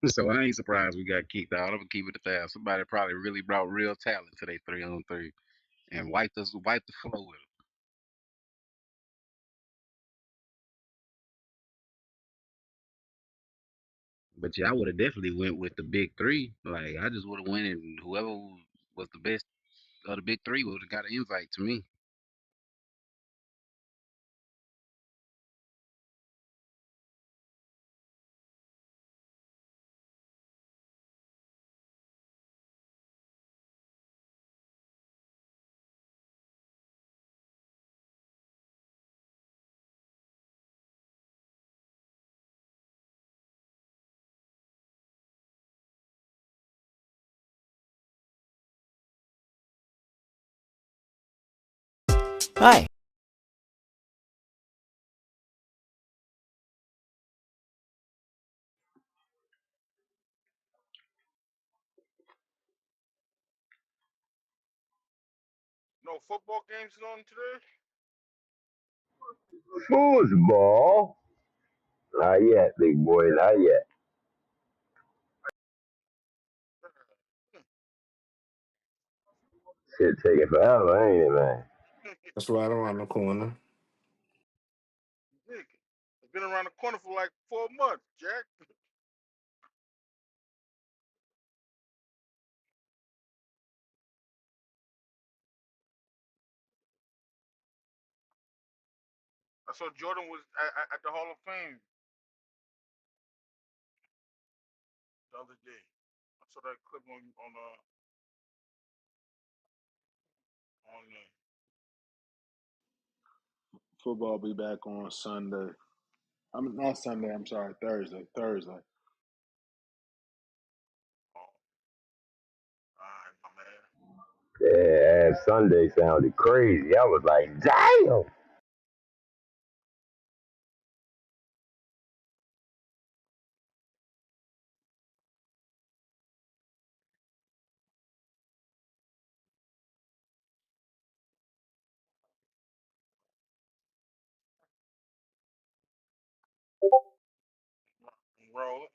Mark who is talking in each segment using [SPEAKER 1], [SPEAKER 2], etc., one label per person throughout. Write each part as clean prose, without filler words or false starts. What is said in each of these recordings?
[SPEAKER 1] So I ain't surprised we got kicked out. I'm gonna keep it to that. Somebody probably really brought real talent to their 3-on-3 and wiped the floor with them. But yeah, I would have definitely went with the big three. Like I just would have went and whoever was the best of the big three would have got an invite to me.
[SPEAKER 2] Hi.
[SPEAKER 3] No football games is on today.
[SPEAKER 4] Foosball? Not yet, big boy, not yet. Shit taking forever, ain't it, man?
[SPEAKER 5] That's right around the corner.
[SPEAKER 3] Nick, it's been around the corner for like 4 months, Jack. I saw Jordan was at the Hall of Fame the other day. I saw that clip on
[SPEAKER 6] Football be back on Sunday. I'm not Sunday. I'm sorry, Thursday. Thursday.
[SPEAKER 3] all right, my man.
[SPEAKER 4] Yeah, Sunday sounded crazy. I was like, damn.
[SPEAKER 3] Roll it.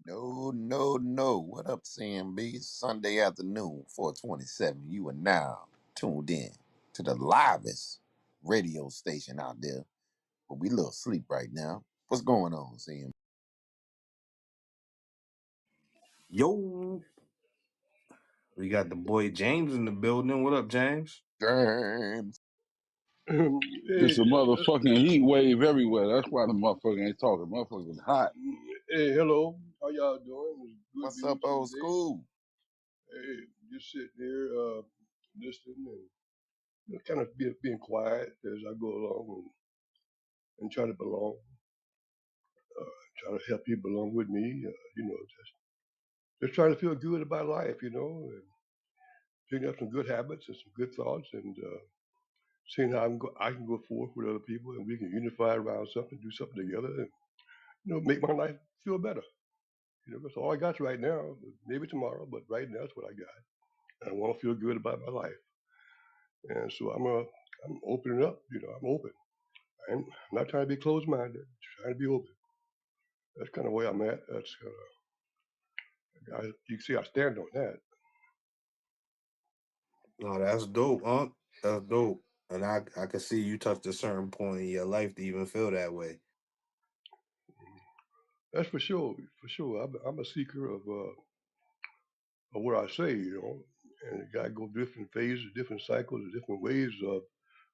[SPEAKER 7] No, no, no. What up, CMB? Sunday afternoon, 427. You are now tuned in to the livest radio station out there. But we a little sleep right now. What's going on, CMB?
[SPEAKER 5] Yo, we got the boy James in the building. What up, James?
[SPEAKER 7] James.
[SPEAKER 8] It's a motherfucking heat wave everywhere. That's why the motherfucker ain't talking. Motherfucker's hot.
[SPEAKER 9] Hey, hello. How y'all doing? It's good to
[SPEAKER 7] What's
[SPEAKER 9] be
[SPEAKER 7] up,
[SPEAKER 9] with you
[SPEAKER 7] old
[SPEAKER 9] today.
[SPEAKER 7] school?
[SPEAKER 9] Hey, just sitting here, listening and kind of being quiet as I go along and try to belong, try to help people along with me. Just trying to feel good about life, picking up some good habits and some good thoughts, and seeing how I can go forth with other people, and we can unify around something, do something together, and make my life feel better. That's all I got right now. Maybe tomorrow, but right now that's what I got. And I want to feel good about my life, and so I'm opening up. I'm open. I'm not trying to be closed-minded. Trying to be open. That's kind of where I'm at. That's you can see I stand on that.
[SPEAKER 5] No, that's dope, huh? That's dope. And I can see you touched a certain point in your life to even feel that way.
[SPEAKER 9] That's for sure. For sure, I'm a seeker of what I say. And you got to go different phases, different cycles, different ways of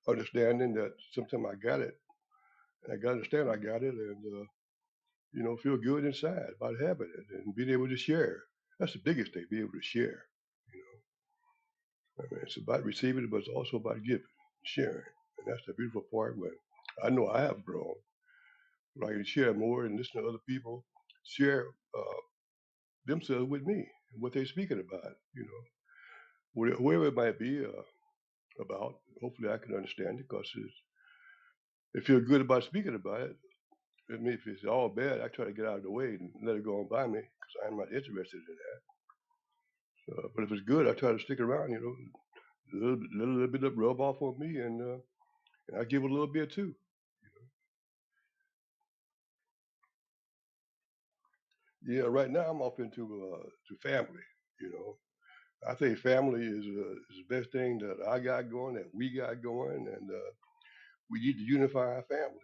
[SPEAKER 9] understanding that sometimes I got it, and I got to understand I got it, and feel good inside about having it and being able to share. That's the biggest thing, be able to share. I mean, it's about receiving, but it's also about giving, sharing. And that's the beautiful part when I know I have grown, when I can share more and listen to other people share themselves with me and what they're speaking about, whoever it might be about. Hopefully I can understand it because it feels good about speaking about it. If it's all bad, I try to get out of the way and let it go on by me because I'm not interested in that. But if it's good, I try to stick around, little bit of rub off on me, and I give a little bit too. Yeah, right now I'm off into to family. You know, I think family is the best thing that I got going, that we got going, and we need to unify our family.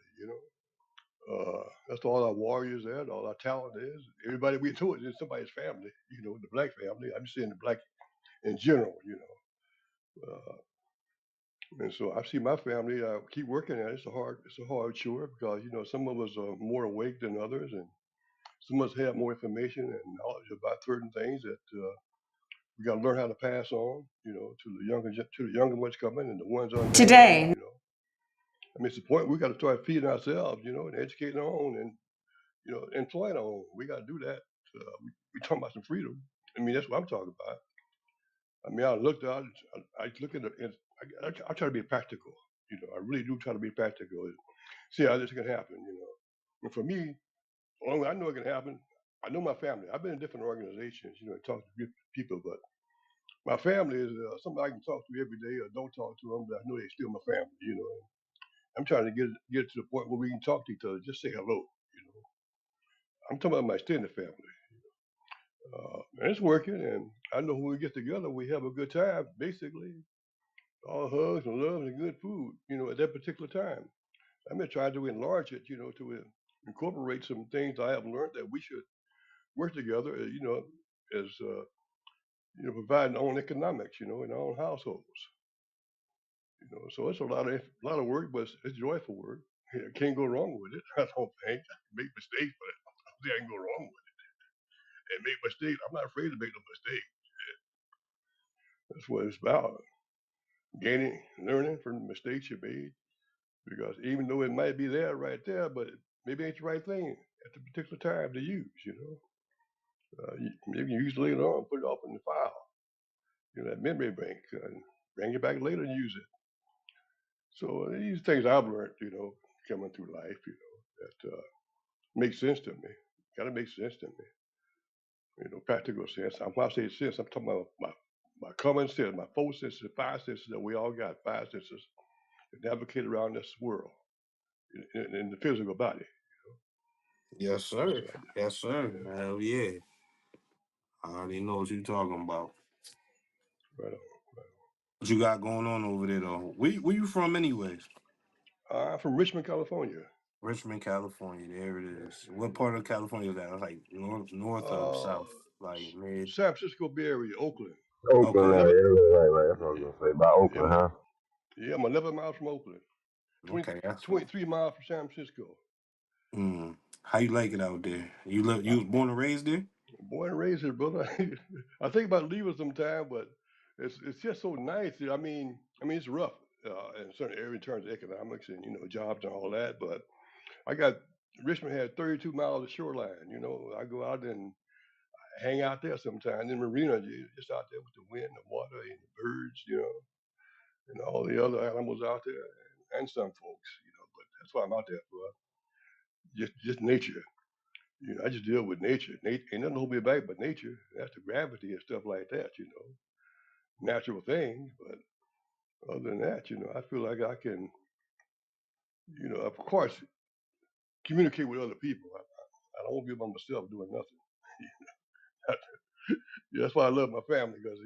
[SPEAKER 9] That's all our warriors at, all our talent is. Everybody we know is in somebody's family. The black family. I'm just saying the black in general. And so I see my family. I keep working at it. It's a hard chore because some of us are more awake than others, and some of us have more information and knowledge about certain things that we got to learn how to pass on. To the younger ones coming and the ones unborn.
[SPEAKER 2] Today,
[SPEAKER 9] I mean, it's the point we got to start feeding ourselves. And educating our own and employing our own. We got to do that. We talking about some freedom. I mean, that's what I'm talking about. I mean, I looked out. I look at it. I try to be practical. I really do try to be practical. See how this can happen. And for me, as long as I know it can happen, I know my family. I've been in different organizations. Talk to different people, but my family is somebody I can talk to every day, or don't talk to them, but I know they're still my family. I'm trying to get to the point where we can talk to each other, just say hello. I'm talking about my extended family. And it's working, and I know when we get together, we have a good time. Basically, all hugs and love and good food. At that particular time. I've been trying to enlarge it. To incorporate some things I have learned that we should work together. As providing our own economics. In our own households. So it's a lot of work, but it's joyful work. Can't go wrong with it. I don't think. I can make mistakes, but I don't think I can go wrong with it. And make mistakes. I'm not afraid to make no mistake. That's what it's about. Gaining, learning from the mistakes you made. Because even though it might be there right there, but maybe it ain't the right thing at the particular time to use. Maybe you use it later on, put it off in the file. That memory bank, and bring it back later and use it. So these things I've learned, coming through life, that makes sense to me. Got to make sense to me. Practical sense. When I say sense, I'm talking about my common sense, my four senses, five senses that we all got, five senses to navigate around this world in the physical body.
[SPEAKER 5] Yes,
[SPEAKER 9] That's
[SPEAKER 5] sir.
[SPEAKER 9] what I do.
[SPEAKER 5] Yes, sir.
[SPEAKER 9] Yeah,
[SPEAKER 5] Hell yeah. I already know what you're talking about.
[SPEAKER 9] right on.
[SPEAKER 5] What you got going on over there, though? Where you from, anyways?
[SPEAKER 9] I'm from Richmond, California.
[SPEAKER 5] Richmond, California. There it is. What part of California is that? Like north or
[SPEAKER 9] Uh,
[SPEAKER 5] south? Like mid?
[SPEAKER 9] San Francisco Bay Area, Oakland. I'm
[SPEAKER 7] Oakland,
[SPEAKER 5] Okay.
[SPEAKER 9] 11.
[SPEAKER 7] right. That's what I was gonna say about
[SPEAKER 9] Yeah,
[SPEAKER 7] Oakland, huh?
[SPEAKER 9] I'm 11 miles from Oakland. 20,
[SPEAKER 5] Okay, that's what.
[SPEAKER 9] 23 miles from San Francisco.
[SPEAKER 5] How you like it out there? You was born and raised there?
[SPEAKER 9] Born and raised here, brother. I think about leaving sometime, but it's just so nice. I mean, it's rough in certain areas in terms of economics and jobs and all that. But I got Richmond had 32 miles of shoreline. I go out and hang out there sometimes in the marina, just out there with the wind, the water, and the birds, and all the other animals out there, and some folks, But that's why I'm out there for. Just nature. I just deal with nature. Nature ain't nothing to hold me back but nature. That's the gravity and stuff like that. Natural things. But other than that, I feel like I can, of course, communicate with other people. I don't want to be by myself doing nothing. That's why I love my family because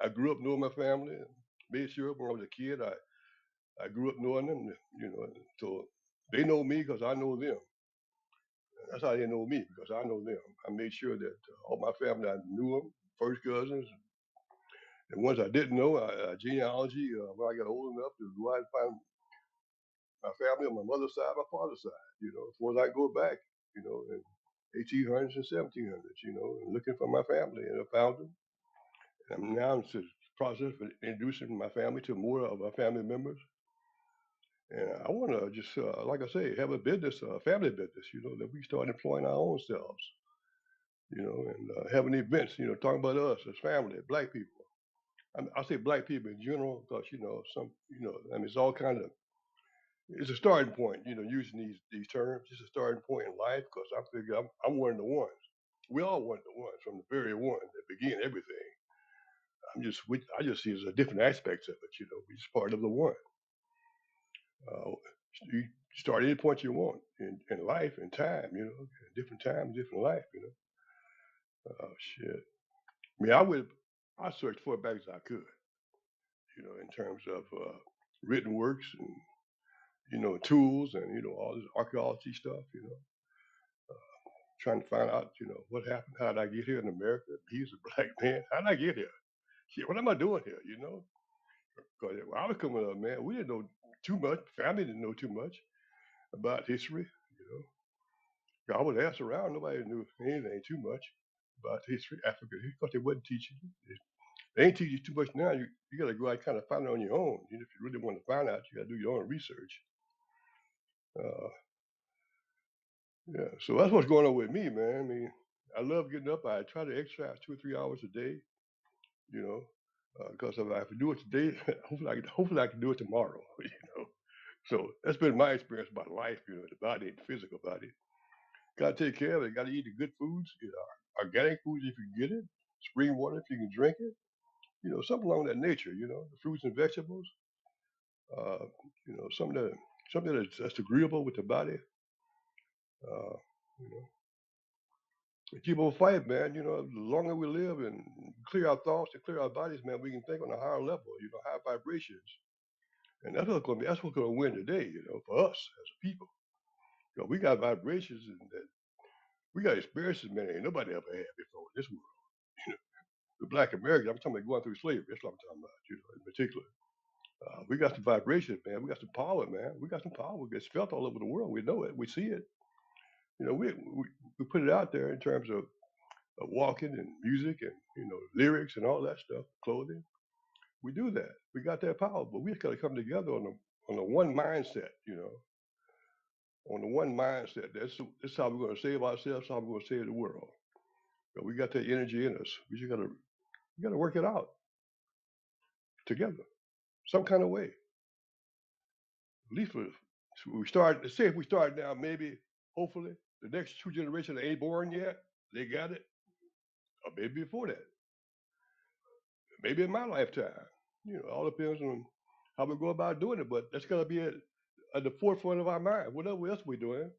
[SPEAKER 9] I grew up knowing my family and made sure when I was a kid I grew up knowing them. So they know me because I know them. That's how they know me because I know them. I made sure that all my family I knew them, first cousins, and ones I didn't know, genealogy. When I got old enough to go out and find my family on my mother's side, my father's side. As far as I go back, in 1800s and 1700s. And looking for my family, and I found them. And I'm now in the process of introducing my family to more of our family members. And I want to just, like I say, have a business, family business, that we start employing our own selves, and having events, talking about us as family, black people. I say black people in general because, it's all kind of, it's a starting point, using these terms. It's a starting point in life because I figure I'm one of the ones. We all one of the ones from the very one that begin everything. I just see it as a different aspects of it, we're just part of the one. Uh, you start any point you want in life and time, different times, different life, Oh shit. I mean, I searched for it back as I could, in terms of written works and tools and all this archaeology stuff, trying to find out, what happened, how did I get here in America? He's a black man. How did I get here? Shit, what am I doing here? Because when I was coming up, man, we didn't know too much. Family didn't know too much about history. I was asked around, nobody knew anything too much about history, African history, because they wasn't teaching you. They ain't teach you too much now. You got to go out and kind of find it on your own. If you really want to find out, you got to do your own research. Uh, yeah, so that's what's going on with me, man. I mean, I love getting up. I try to exercise 2 or 3 hours a day, you know, because if I have to do it today, hopefully I can do it tomorrow, So that's been my experience about life, the body, the physical body. Got to take care of it. Got to eat the good foods, organic foods if you can get it, spring water if you can drink it, something along that nature, the fruits and vegetables, uh, something that's agreeable with the body, uh, you know. Keep on fighting, man. The longer we live and clear our thoughts and clear our bodies, man, we can think on a higher level, high vibrations. And that's what's gonna win today, for us as a people. We got vibrations and that we got experiences, man, ain't nobody ever had before in this world. The black Americans, I'm talking about going through slavery, that's what I'm talking about, in particular. We got some vibrations, man. We got some power, man. We got some power. It's felt all over the world. We know it. We see it. We put it out there in terms of walking and music and lyrics and all that stuff, clothing. We do that. We got that power, but we just got to come together on the one mindset. On the one mindset. That's how we're going to save ourselves. How we're going to save the world. We got that energy in us. We got to work it out together, some kind of way. At least we start. Let's say if we start now, maybe hopefully the next two generations that ain't born yet, they got it, or maybe before that, maybe in my lifetime. All depends on how we go about doing it, but that's got to be at the forefront of our mind. Whatever else we're doing,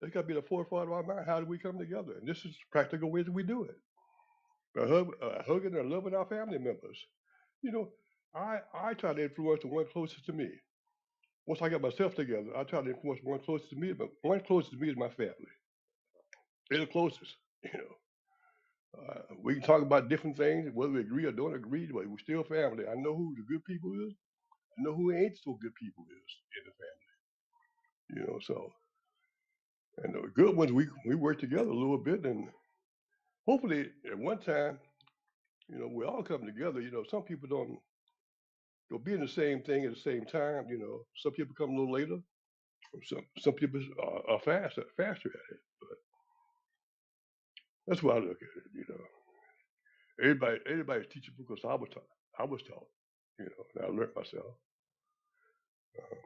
[SPEAKER 9] that's got to be the forefront of our mind. How do we come together? And this is practical ways that we do it. Hugging and loving our family members. You know, I try to influence the one closest to me. Once I get myself together, I try to influence one closest to me, but one closest to me is my family. They're the closest, you know. We can talk about different things, whether we agree or don't agree, but we're still family. I know who the good people is. I know who ain't so good people is in the family. So and the good ones we work together a little bit, and hopefully at one time, we all come together. Some people don't be in the same thing at the same time. Some people come a little later. Some people are faster at it. But That's why I look at it. You know, everybody's teachable because I was taught. I was taught. You know, and I learned myself. Uh,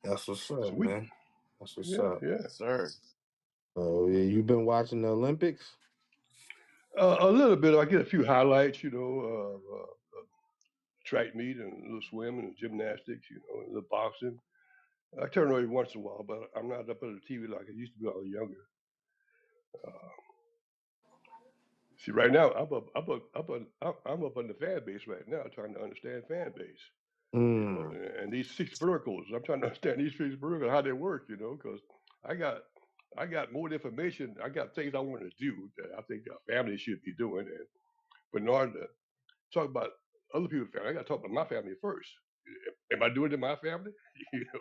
[SPEAKER 5] That's what's
[SPEAKER 9] so
[SPEAKER 5] up,
[SPEAKER 9] we,
[SPEAKER 5] man. That's what's
[SPEAKER 9] yeah,
[SPEAKER 5] up.
[SPEAKER 9] yeah.
[SPEAKER 7] Yes, sir.
[SPEAKER 5] Oh yeah, you been watching the Olympics?
[SPEAKER 9] A little bit. I get a few highlights. You know, track meet and a little swimming and gymnastics. You know, and a little boxing. I turn on every once in a while, but I'm not up on the TV like I used to be when I was younger. Uh, See, right now I'm up on the fan base right now, trying to understand fan base. You know,
[SPEAKER 5] Mm.
[SPEAKER 9] and these six verticals. I'm trying to understand these six verticals, how they work. You know, because I got I got more information. I got things I want to do that I think a family should be doing. And but in order to talk about other people's family, I got to talk about my family first. Am I doing it in my family? You know,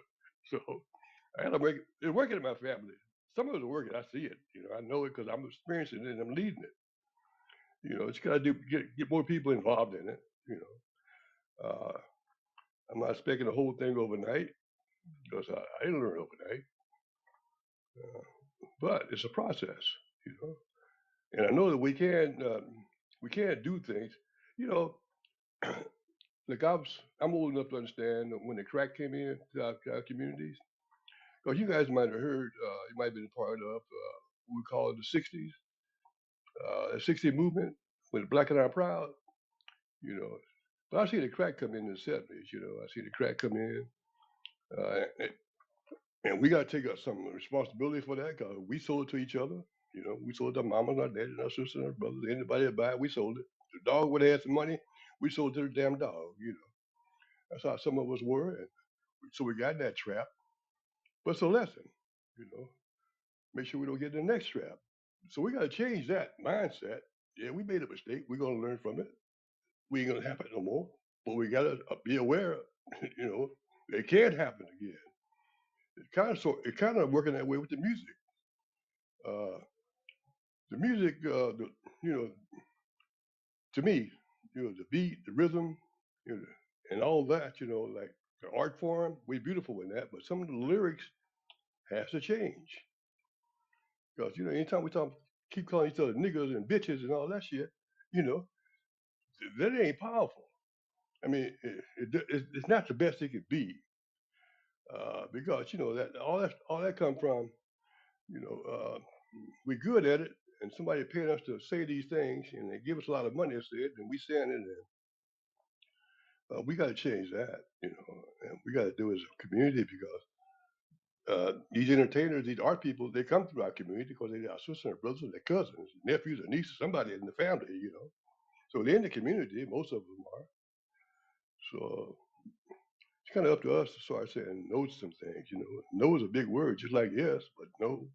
[SPEAKER 9] so I got to make it's working in my family. Some of it's working. I see it. You know, I know it because I'm experiencing it and I'm leading it. You know, it's got to get more people involved in it. You know, I'm not expecting the whole thing overnight because I didn't learn overnight, uh, but it's a process. You know, and I know that we can do things. You know, like I'm old enough to understand that when the crack came in to our communities. Because you guys might have heard, you might have been part of what we call it the '60s, the '60s movement with Black and I Proud. You know, but I see the crack come in the '70s. You know, I see the crack come in. And and we got to take up some responsibility for that because we sold it to each other. You know, we sold it to our mamas, our daddies, our sisters, our brothers. Anybody that buy it, we sold it. The dog would have had some money, we sold it to the damn dog. You know, that's how some of us were. And so we got in that trap. But it's a lesson. You know, make sure we don't get in the next trap. So we got to change that mindset. Yeah, we made a mistake. We're going to learn from it. We ain't going to happen no more. But we got to be aware, you know, it can't happen again. It kind of working that way with the music. Uh, the music, you know, to me, you know, the beat, the rhythm, you know, and all that, you know, like the art form, we beautiful in that, but some of the lyrics has to change because you know, anytime we talk, keep calling each other niggas and bitches and all that shit, you know, that ain't powerful. I mean, it's not the best it could be because you know that come from you know we're good at it, and somebody paying us to say these things, and they give us a lot of money to say it, and we saying it, and we got to change that, you know, and we got to do it as a community because these entertainers, these art people, they come through our community because they're our sisters and brothers, their cousins, nephews, or nieces, somebody in the family, you know. So they're in the community, most of them are. So it's kind of up to us to start saying no to some things. You know, no is a big word, just like yes, but no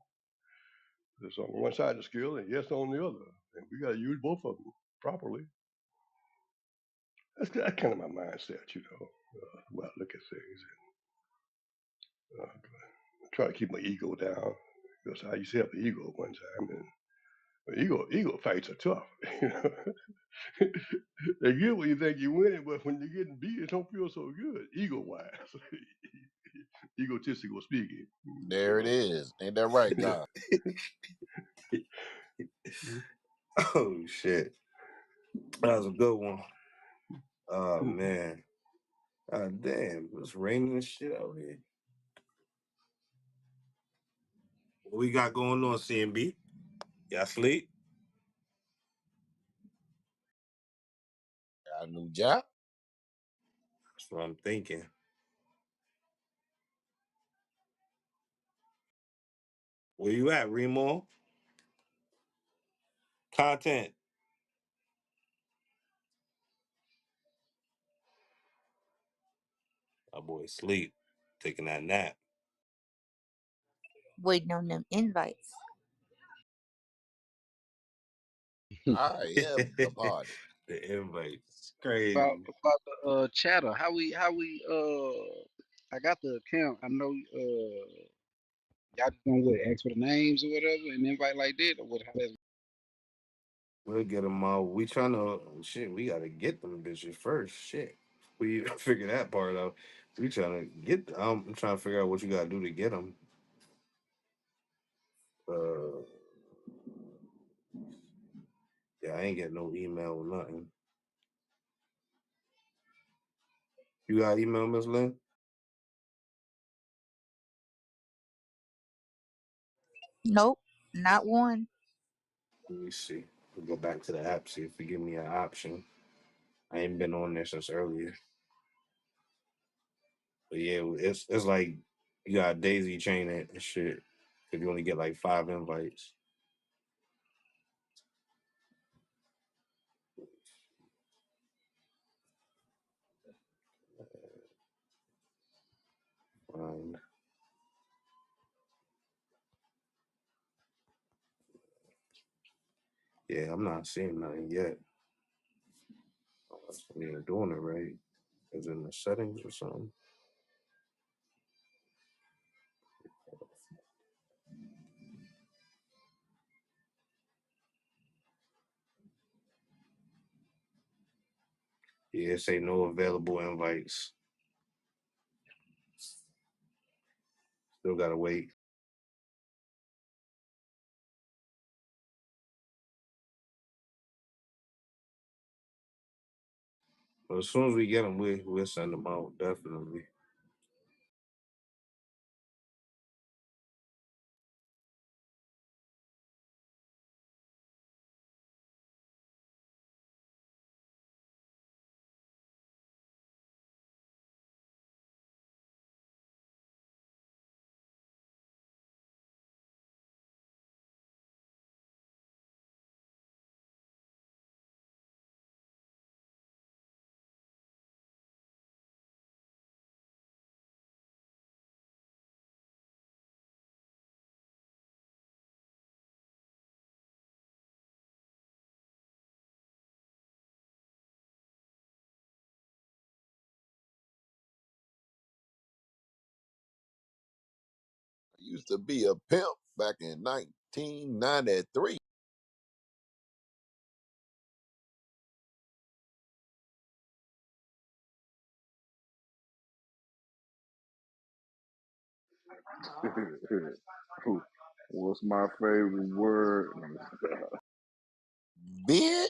[SPEAKER 9] is on one side of the scale and yes on the other, and we got to use both of them properly. That's kind of my mindset, you know, the way I look at things, and try to keep my ego down because I used to have the ego at one time, and ego fights are tough. You know, they get when you think you're winning, but when you're getting beat, it don't feel so good, ego wise, egotistical speaking.
[SPEAKER 7] There it
[SPEAKER 9] You
[SPEAKER 7] is. Ain't that right,
[SPEAKER 9] know.
[SPEAKER 7] God?
[SPEAKER 5] Oh shit, that was a good one. Oh man, damn, it's raining and shit out here. What we got going on, CMB? Y'all sleep?
[SPEAKER 7] Got a new job.
[SPEAKER 5] That's what I'm thinking. Where you at, Remo? Content. My boy sleep, taking that nap.
[SPEAKER 2] Waiting on them invites.
[SPEAKER 7] All right, yeah, the party.
[SPEAKER 5] The invites,
[SPEAKER 1] about
[SPEAKER 5] crazy.
[SPEAKER 1] about the chatter. How we I got the account. I know y'all just gonna what, ask for the names or whatever and invite like that or what? How that's
[SPEAKER 5] We'll get them out. We trying to shit. We gotta get them bitches first. Shit, we figure that part out. We trying to get. I'm trying to figure out what you gotta do to get them. Yeah, I ain't get no email or nothing. You got email, Miss Lynn?
[SPEAKER 2] Nope, not one.
[SPEAKER 5] Let me see. We'll go back to the app, see if it give me an option. I ain't been on there since earlier. But yeah, it's like you got daisy chain it and shit. If you only get like 5 invites. Um, yeah, I'm not seeing nothing yet. We ain't doing it right. Is it in the settings or something? Yeah, say no available invites. Still gotta wait. But as soon as we get them, we'll send them out definitely.
[SPEAKER 7] I used to be a pimp back in 1993.
[SPEAKER 6] What's my favorite word?
[SPEAKER 7] Bitch.